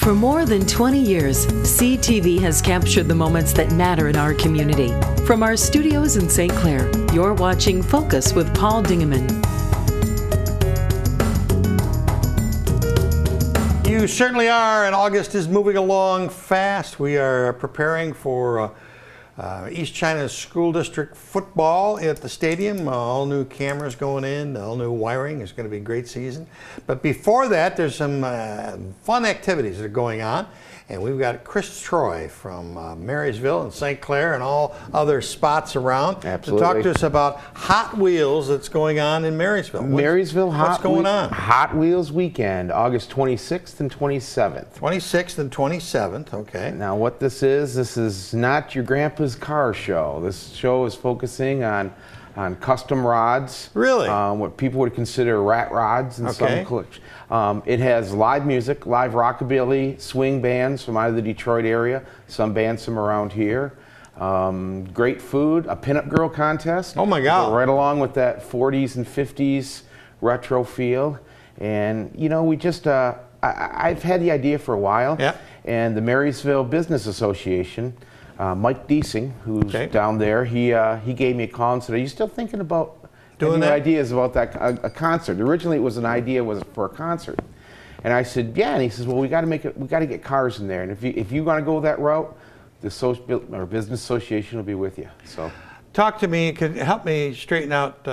For more than 20 years, CTV has captured the moments that matter in our community. From our studios in St. Clair, you're watching Focus with Paul Dingeman. You certainly are, and August is moving along fast. We are preparing for East China School District football at the stadium. All new cameras going in, all new wiring. It's going to be a great season. But before that, there's some fun activities that are going on. And we've got Cris Troy from Marysville and St. Clair and all other spots around. Absolutely. To talk to us about Hot Wheels that's going on in Marysville. What's going on? Hot Wheels weekend, August 26th and 27th. 26th and 27th, okay. Now what this is not your grandpa's car show. This show is focusing on custom rods. Really? What people would consider rat rods in some collections. It has live music, live rockabilly, swing bands from out of the Detroit area, some bands from around here. Great food, a pinup girl contest. Oh my God. Right along with that 40s and 50s retro feel. And you know, we just, I've had the idea for a while. Yeah. And the Marysville Business Association, Mike Deasing, who's down there, he gave me a call and said, "Are you still thinking about doing any ideas about that a concert?" Originally, it was an idea for a concert, and I said, "Yeah." And he says, "Well, we got to make it. We got to get cars in there, and if you want to go that route, the Business Association will be with you." So, talk to me. Could help me straighten out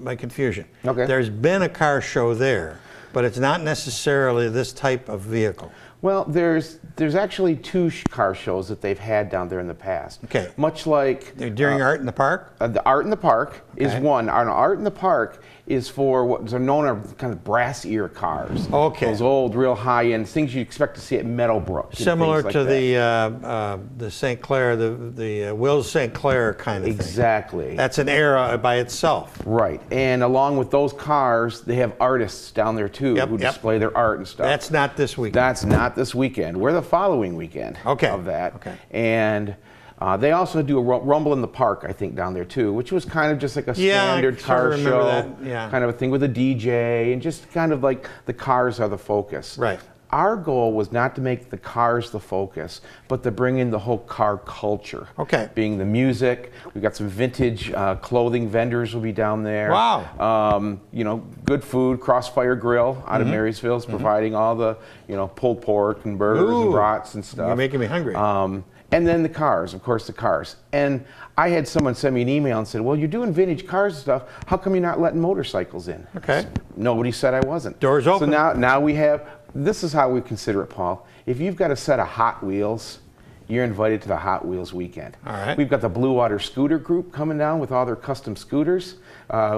my confusion. Okay. There's been a car show there, but it's not necessarily this type of vehicle. Well, there's actually two car shows that they've had down there in the past. Okay. Much like during Art in the Park. The Art in the Park is one. Art in the Park is for what are known as kind of brass ear cars. Okay. Those old, real high-end things you expect to see at Meadowbrook. Similar to the St. Clair, the Wills St. Clair kind of thing. Exactly. That's an era by itself. Right. And along with those cars, they have artists down there too who display their art and stuff. That's not this weekend. That's not this weekend. We're the following weekend of that. Okay. And they also do a Rumble in the Park, I think, down there too, which was kind of just like a standard car show, kind of a thing with a DJ, and just kind of like the cars are the focus. Right. Our goal was not to make the cars the focus, but to bring in the whole car culture. Okay. Being the music, we've got some vintage clothing vendors will be down there. Wow. You know, good food, Crossfire Grill out of Marysville is providing all the, you know, pulled pork and burgers and brats and stuff. You're making me hungry. And then the cars, of course, the cars. And I had someone send me an email and said, "Well, you're doing vintage cars and stuff. How come you're not letting motorcycles in?" Okay. Nobody said I wasn't. Doors open. So now we have, this is how we consider it, Paul. If you've got a set of Hot Wheels, you're invited to the Hot Wheels weekend. All right. We've got the Blue Water Scooter Group coming down with all their custom scooters.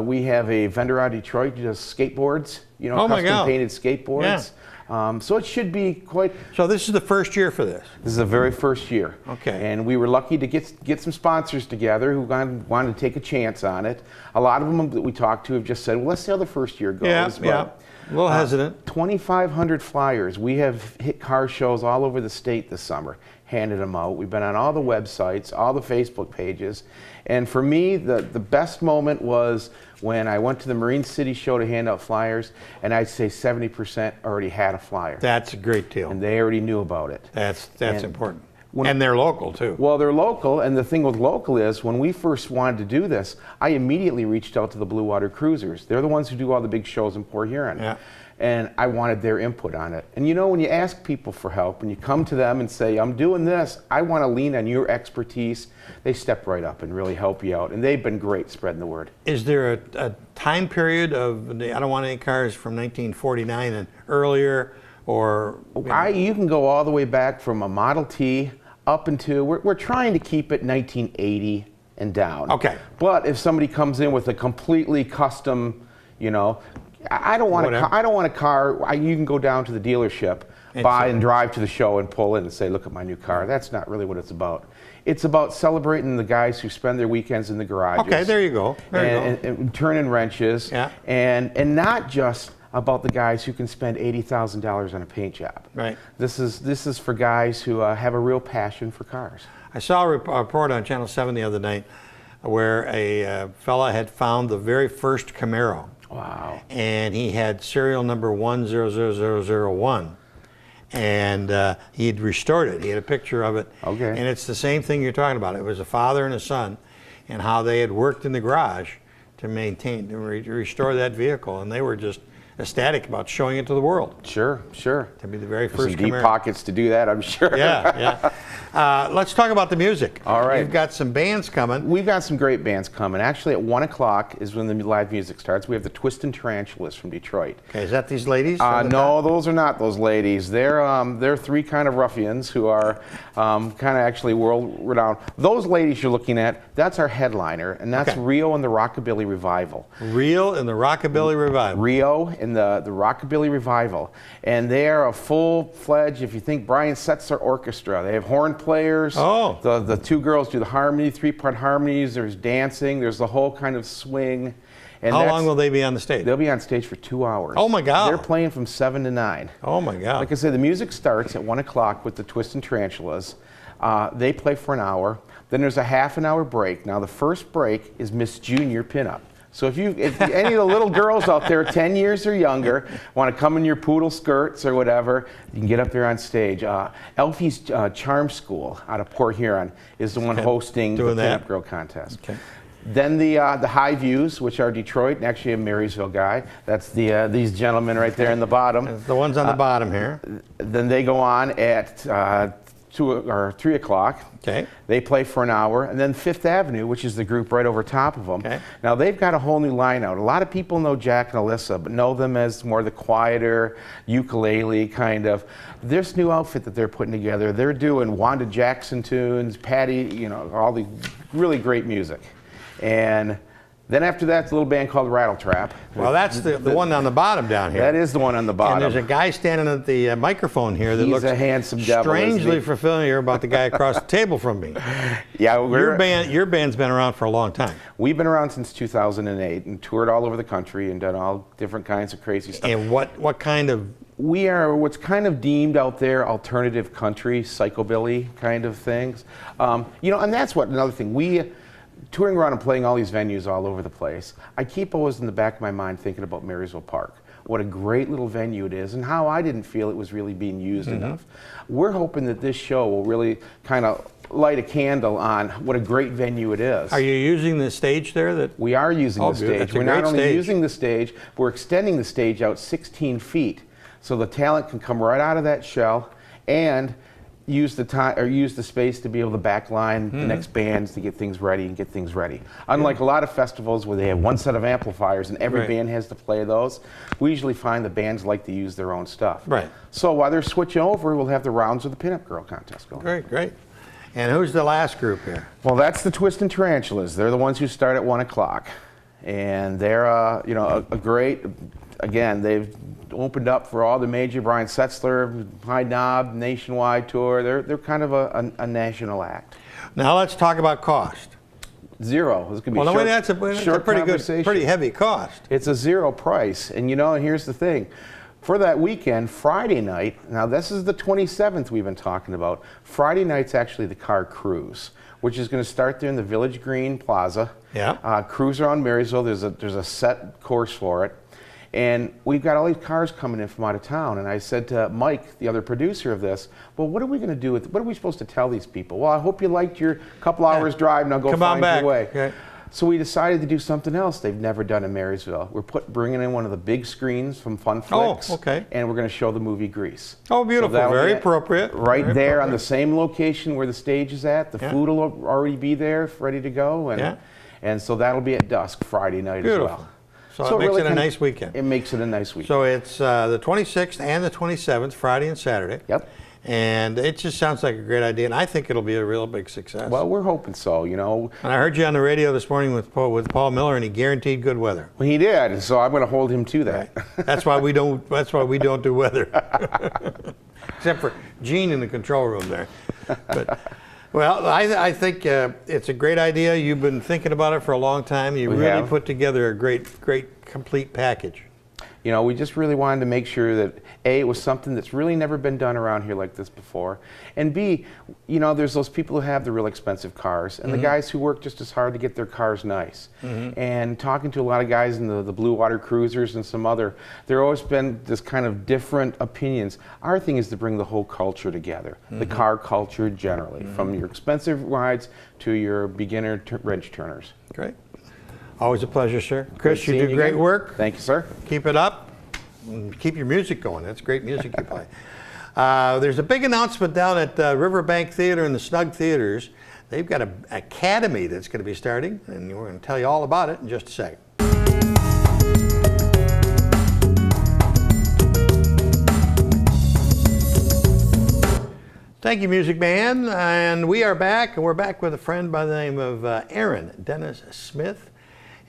We have a vendor out of Detroit who does skateboards, you know, custom painted skateboards. Yeah. So it should be quite. So this is the first year for this? This is the very first year. Okay. And we were lucky to get some sponsors together who wanted to take a chance on it. A lot of them that we talked to have just said, well, let's see how the first year goes. Yeah. A little hesitant. 2,500 flyers. We have hit car shows all over the state this summer, handed them out. We've been on all the websites, all the Facebook pages. And for me, the best moment was when I went to the Marine City show to hand out flyers, and I'd say 70% already had a flyer. That's a great deal. And they already knew about it. That's important. And they're local too. Well, they're local, and the thing with local is when we first wanted to do this, I immediately reached out to the Blue Water Cruisers. They're the ones who do all the big shows in Port Huron. Yeah. And I wanted their input on it. And you know, when you ask people for help, when you come to them and say, "I'm doing this, I want to lean on your expertise," they step right up and really help you out. And they've been great spreading the word. Is there a time period of, I don't want any cars from 1949 and earlier, or? You can go all the way back from a Model T up into, we're trying to keep it 1980 and down. Okay. But if somebody comes in with a completely custom, you know, I don't want a car. You can go down to the dealership, buy and drive to the show and pull in and say, "Look at my new car." That's not really what it's about. It's about celebrating the guys who spend their weekends in the garages. Okay, there you go. And turning wrenches. Yeah. And not just about the guys who can spend $80,000 on a paint job. Right. This is for guys who have a real passion for cars. I saw a report on Channel 7 the other night where a fella had found the very first Camaro. Wow. And he had serial number 100001. and he'd restored it. He had a picture of it. Okay. And it's the same thing you're talking about. It was a father and a son, and how they had worked in the garage to maintain, to restore that vehicle, and they were just ecstatic about showing it to the world. Sure, sure. To be the very first some deep Camaro. pockets to do that, I'm sure. Yeah, yeah. Let's talk about the music. All right. You've got some bands coming. We've got some great bands coming. Actually, at 1 o'clock is when the live music starts. We have the Twist and Tarantulas from Detroit. Okay, is that these ladies? No, those are not those ladies. They're three kind of ruffians who are kind of actually world-renowned. Those ladies you're looking at, that's our headliner, and that's Okay. Rio and the Rockabilly Revival. Rio and the Rockabilly Revival. Rio and the Rockabilly Revival. And they are a full-fledged, if you think Brian Setzler Orchestra, they have horn players. Oh. The two girls do the harmony, three-part harmonies. There's dancing. There's the whole kind of swing. And How long will they be on the stage? They'll be on stage for 2 hours. Oh, my God. They're playing from 7 to 9. Oh, my God. Like I said, the music starts at 1 o'clock with the Twist and Tarantulas. They play for an hour. Then there's a half an hour break. Now, the first break is Miss Junior Pinup. So if any of the little girls out there, 10 years or younger, want to come in your poodle skirts or whatever, you can get up there on stage. Elfie's Charm School out of Port Huron is the one hosting the Pinup Girl contest. Okay. Then the High Views, which are Detroit, and actually a Marysville guy. That's these gentlemen right there in the bottom. The ones on the bottom here. Then they go on at 2 or 3 o'clock. Okay. They play for an hour, and then Fifth Avenue, which is the group right over top of them. Okay. Now they've got a whole new line out. A lot of people know Jack and Alyssa, but know them as more the quieter ukulele kind of. This new outfit that they're putting together, they're doing Wanda Jackson tunes, Patty, all the really great music. And then after that, it's a little band called Rattle Trap. Well, that's the one on the bottom down here. That is the one on the bottom. And there's a guy standing at the microphone here that He's looks a handsome devil, strangely familiar about the guy across the table from me. Yeah, your band's been around for a long time. We've been around since 2008 and toured all over the country and done all different kinds of crazy stuff. And what kind of? We are what's kind of deemed out there alternative country, psychobilly kind of things. And that's another thing. Touring around and playing all these venues all over the place, I keep always in the back of my mind thinking about Marysville Park. What a great little venue it is, and how I didn't feel it was really being used enough. We're hoping that this show will really kind of light a candle on what a great venue it is. Are you using the stage there? We are using the stage. That's a We're not great only stage. using the stage, but we're extending the stage out 16 feet, so the talent can come right out of that shell and use the space to be able to backline the next bands to get things ready. Unlike a lot of festivals where they have one set of amplifiers and every band has to play those, we usually find the bands like to use their own stuff. Right. So while they're switching over, we'll have the rounds of the Pinup Girl contest going. Great, great. And who's the last group here? Well, that's the Twist and Tarantulas. They're the ones who start at 1 o'clock, and they're a great. Again, they've opened up for all the major Brian Setzler, High Knob, nationwide tour. They're kind of a national act. Now let's talk about cost. Zero. This could be that's a pretty good, pretty heavy cost. It's a zero price, and here's the thing. For that weekend, Friday night, now this is the 27th we've been talking about. Friday night's actually the car cruise, which is going to start there in the Village Green Plaza. Yeah. Cruise around Marysville. There's a set course for it. And we've got all these cars coming in from out of town. And I said to Mike, the other producer of this, well, what are we going to do what are we supposed to tell these people? Well, I hope you liked your couple hours drive, now go find your way. Okay. So we decided to do something else they've never done in Marysville. We're bringing in one of the big screens from Fun Flicks. Oh, okay. And we're going to show the movie Grease. Oh, beautiful. So very appropriate. Right very there appropriate. On the same location where the stage is at. The food will already be there, ready to go. And so that'll be at dusk Friday night as well. So it makes it a nice weekend. It makes it a nice weekend. So it's the 26th and the 27th, Friday and Saturday. Yep. And it just sounds like a great idea, and I think it'll be a real big success. Well, we're hoping so, And I heard you on the radio this morning with Paul Miller, and he guaranteed good weather. Well, he did, so I'm going to hold him to that. Right. That's why we don't do weather, except for Gene in the control room there. But well, I think it's a great idea. You've been thinking about it for a long time. You really put together a great complete package. You know, we just really wanted to make sure that A, it was something that's really never been done around here like this before, and B, you know, there's those people who have the real expensive cars, and the guys who work just as hard to get their cars nice. And talking to a lot of guys in the Blue Water Cruisers and some other, there always been this kind of different opinions. Our thing is to bring the whole culture together, the car culture generally, from your expensive rides to your beginner wrench turners. Great. Always a pleasure, sir. Chris, you do great work. Thank you, sir. Keep it up. And keep your music going. That's great music you play. There's a big announcement down at Riverbank Theater and the Snug Theaters. They've got an academy that's going to be starting, and we're going to tell you all about it in just a second. Thank you, Music Man. And we are back, and we're back with a friend by the name of Aaron Dennis Smith.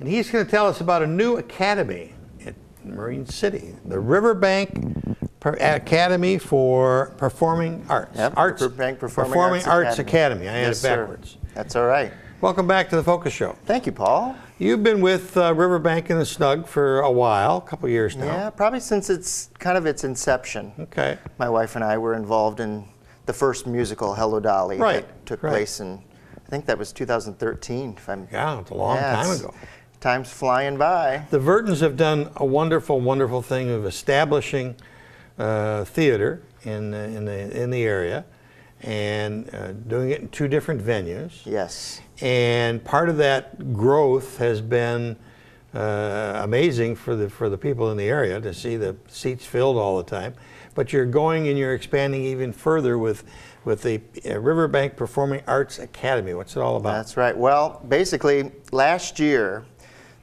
And he's going to tell us about a new academy at Marine City, the Riverbank Academy for Performing Arts. Yep, Riverbank Performing Arts Academy. I had it backwards. Sir. That's all right. Welcome back to the Focus Show. Thank you, Paul. You've been with Riverbank and the Snug for a while, a couple years now. Yeah, probably since its inception. Okay. My wife and I were involved in the first musical, Hello, Dolly, that took place in, I think that was 2013. Yeah, it's a long time ago. Time's flying by. The Vertons have done a wonderful, wonderful thing of establishing theater in the area and doing it in 2 different venues. Yes. And part of that growth has been amazing for the people in the area to see the seats filled all the time. But you're going and you're expanding even further with the Riverbank Performing Arts Academy. What's it all about? That's right. Well, basically, last year,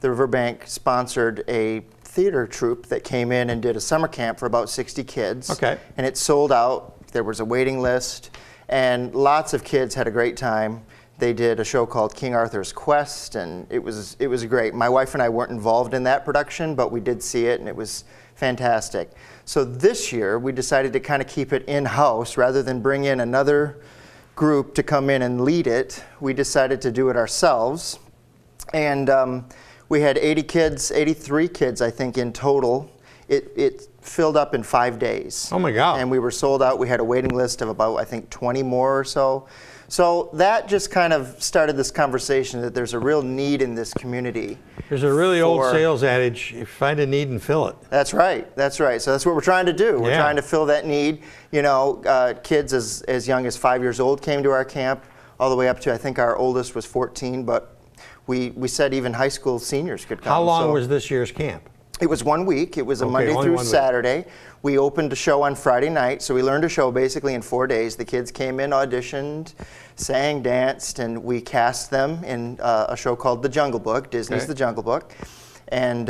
the Riverbank sponsored a theater troupe that came in and did a summer camp for about 60 kids. Okay. And it sold out. There was a waiting list, and lots of kids had a great time. They did a show called King Arthur's Quest, and it was great. My wife and I weren't involved in that production, but we did see it, and it was fantastic. So this year, we decided to kind of keep it in-house rather than bring in another group to come in and lead it. We decided to do it ourselves, and we had 83 kids, I think, in total. It filled up in 5 days. Oh my God. And we were sold out. We had a waiting list of about, I think, 20 more or so. So that just kind of started this conversation that there's a real need in this community. There's a really old sales adage, you find a need and fill it. That's right, that's right. So that's what we're trying to do. We're trying to fill that need. You know, kids as young as 5 years old came to our camp, all the way up to, I think our oldest was 14, but we said even high school seniors could come. How long was this year's camp? It was 1 week. It was a Monday through Saturday. We opened a show on Friday night, so we learned a show basically in 4 days. The kids came in, auditioned, sang, danced, and we cast them in a show called The Jungle Book, Disney's The Jungle Book. And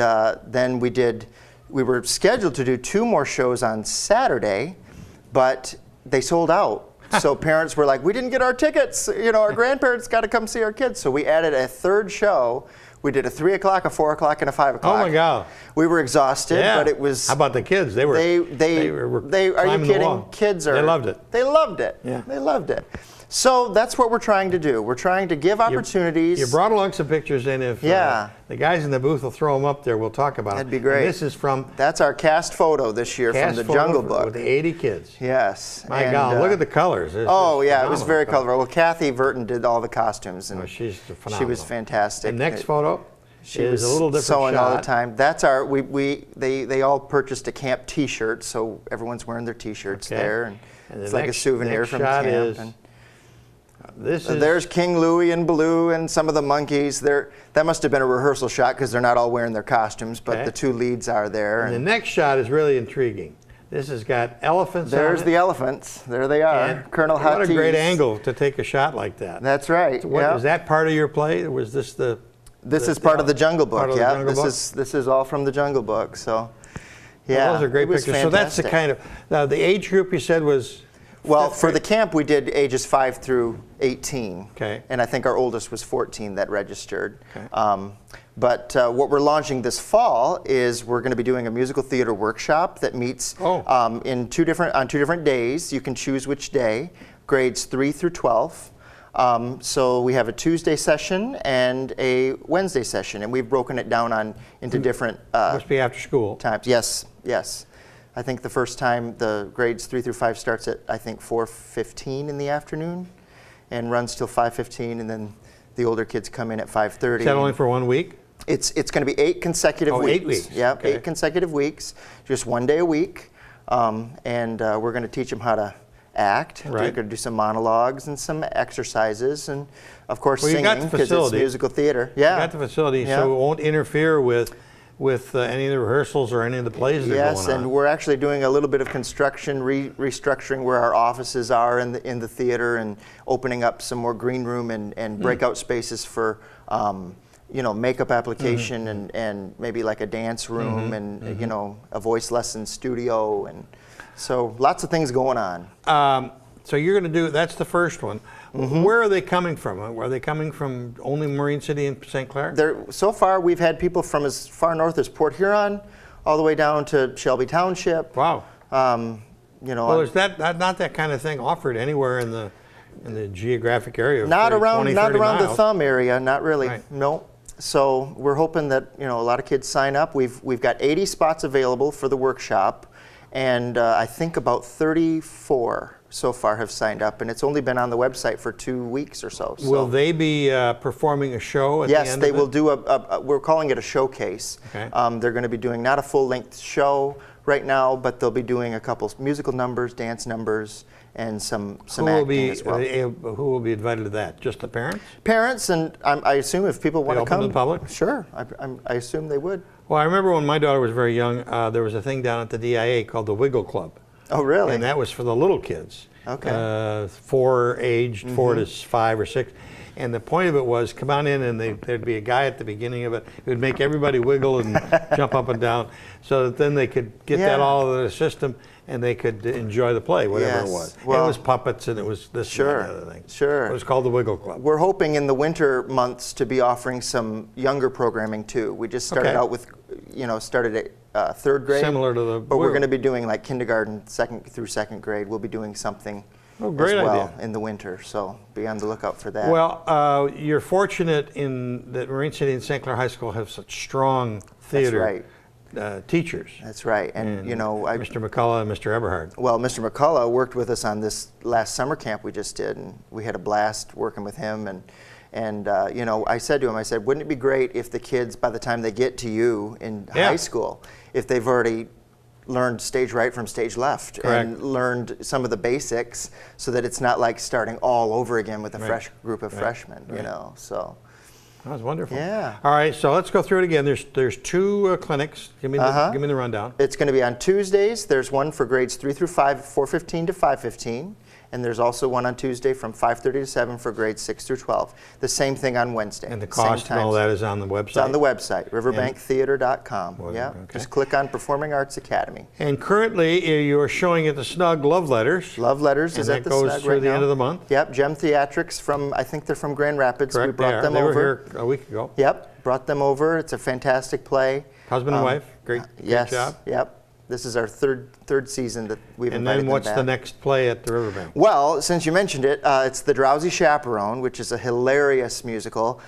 then we were scheduled to do 2 more shows on Saturday, but they sold out. So parents were like, we didn't get our tickets. You know, our grandparents got to come see our kids. So we added a 3rd show. We did a 3 o'clock, a 4 o'clock, and a 5 o'clock. Oh my God! We were exhausted, but it was. How about the kids? They were. Are you kidding? Kids are. They loved it. They loved it. Yeah. They loved it. So that's what we're trying to do. We're trying to give opportunities. You brought along some pictures, and if the guys in the booth will throw them up there, we'll talk about it. That'd be great. And this is from. That's our cast photo this year from the Jungle Book with the 80 kids. Yes. My God, look at the colors. It was very colorful. Well, Kathy Burton did all the costumes, and she's phenomenal. She was fantastic. The next photo. She was a little different sewing shot. All the time. That's our. They all purchased a camp T-shirt, so everyone's wearing their T-shirts there, and it's like a souvenir from camp. There's King Louie and Baloo and some of the monkeys. That must have been a rehearsal shot because they're not all wearing their costumes, but the 2 leads are there. And the next shot is really intriguing. This has got elephants. There's the elephants. There they are. And Colonel Hutties. What a great angle to take a shot like that. That's right. So was that part of your play? Or was this the? This is part of the Jungle Book. Yeah, this is all from the Jungle Book. So, yeah, those are great pictures. Fantastic. So that's the kind of the age group you said was. Well, for the camp we did ages 5 through 18. Okay. And I think our oldest was 14 that registered. Okay. But what we're launching this fall is we're going to be doing a musical theater workshop that meets on 2 different days. You can choose which day. Grades 3 through 12. So we have a Tuesday session and a Wednesday session, and we've broken it down into different must be after school times. Yes, yes. I think the first time the grades 3 through 5 starts at, I think, 4:15 in the afternoon and runs till 5:15, and then the older kids come in at 5:30. Is that only for 1 week? It's going to be 8 consecutive weeks. 8 weeks. Yeah, okay. 8 consecutive weeks, just 1 day a week. And we're going to teach them how to act. Right. We're going to do some monologues and some exercises, and of course well, singing, because it's musical theater. Yeah, you got the facility, so it won't interfere with any of the rehearsals or any of the plays that are going on. Yes, and we're actually doing a little bit of construction, restructuring where our offices are in the theater, and opening up some more green room and breakout spaces for makeup application and maybe like a dance room and a voice lesson studio, and so lots of things going on. So you're going to do, that's the first one. Where are they coming from? Are they coming from only Marine City and St. Clair? So far we've had people from as far north as Port Huron, all the way down to Shelby Township. Wow. Well, is that not that kind of thing offered anywhere in the geographic area? Not around miles. the thumb area, not really. Right. No. So we're hoping that a lot of kids sign up. We've got 80 spots available for the workshop, and I think about 34 so far have signed up, and it's only been on the website for 2 weeks or so. Will they be performing a show at the end of it? Yes, they will do we're calling it a showcase. Okay. They're going to be doing not a full-length show right now, but they'll be doing a couple musical numbers, dance numbers, and some acting as well. Who will be invited to that? Just the parents? Parents, and I assume if people want to come. Open to the public? Sure, I assume they would. Well, I remember when my daughter was very young, there was a thing down at the DIA called the Wiggle Club. Oh, really? And that was for the little kids. Okay. 4 to 5 or 6. And the point of it was, come on in, and there'd be a guy at the beginning of it who would make everybody wiggle and jump up and down, so that then they could get that all out of the system, and they could enjoy the play, whatever it was. Well, it was puppets, and it was this and that other thing. Sure. It was called the Wiggle Club. We're hoping in the winter months to be offering some younger programming too. We just started out with, started at 3rd grade. Similar to the. But we're going to be doing like kindergarten, 2nd through 2nd grade. We'll be doing something great as well idea. In the winter. So be on the lookout for that. Well, you're fortunate in that Marine City and St. Clair High School have such strong theater teachers. That's right. And Mr. McCullough and Mr. Eberhard. Well, Mr. McCullough worked with us on this last summer camp we just did, and we had a blast working with him. And I said to him, wouldn't it be great if the kids, by the time they get to you in high school, if they've already learned stage right from stage left and learned some of the basics, so that it's not like starting all over again with a fresh group of freshmen, so. That was wonderful. Yeah. All right, so let's go through it again. There's 2 clinics. Give me the rundown. It's going to be on Tuesdays. There's one for grades 3 through 5, 4:15 to 5:15. And there's also one on Tuesday from 5:30 to 7 for grades 6 through 12. The same thing on Wednesday. And the cost and all that is on the website? It's on the website, riverbanktheater.com. Yeah. Okay. Just click on Performing Arts Academy. And currently, you're showing at the Snug Love Letters. Love Letters is at the Snug right now. And that goes through the end of the month? Yep. Gem Theatrics I think they're from Grand Rapids. Correct, we brought them over. They were here a week ago. Yep. Brought them over. It's a fantastic play. Husband and wife. Great job. Yep. This is our third season that we've invited them back. And then what's the next play at the Riverbank? Well, since you mentioned it, it's The Drowsy Chaperone, which is a hilarious musical.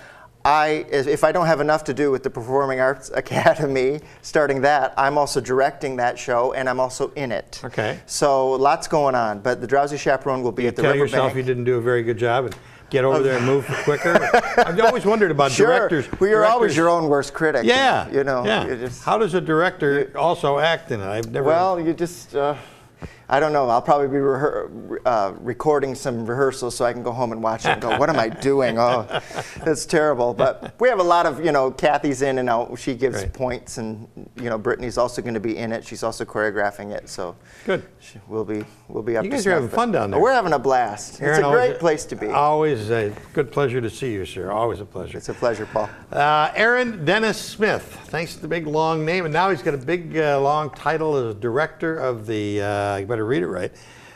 If I don't have enough to do with the Performing Arts Academy, starting that, I'm also directing that show, and I'm also in it. Okay. So lots going on, but The Drowsy Chaperone will be at the Riverbank. You tell yourself you didn't do a very good job and get over there and move quicker? I've always wondered about directors. Well, you're always your own worst critic. Yeah. Yeah. How does a director also act in it? I've never. Well, you just. I don't know. I'll probably be recording some rehearsals so I can go home and watch it and go, what am I doing? Oh, that's terrible. But we have a lot of, Kathy's in and out. She gives points, and, Brittany's also going to be in it. She's also choreographing it. So good. We'll be up to snuff. You guys are having fun down there. We're having a blast. It's a great place to be. Always a good pleasure to see you, sir. Always a pleasure. It's a pleasure, Paul. Aaron Dennis Smith. Thanks to the big long name, and now he's got a big long title as director of the. You better read it right.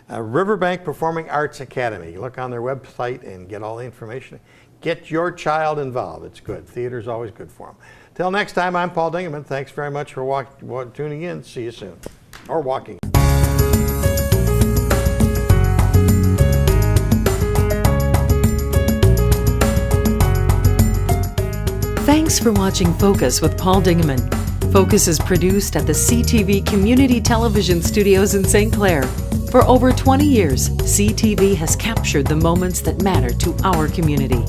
Riverbank Performing Arts Academy. You look on their website and get all the information. Get your child involved. It's good. Theater's always good for them. Till next time, I'm Paul Dingeman. Thanks very much for tuning in. See you soon. Or walking. Thanks for watching Focus with Paul Dingeman. Focus is produced at the CTV Community Television Studios in St. Clair. For over 20 years, CTV has captured the moments that matter to our community.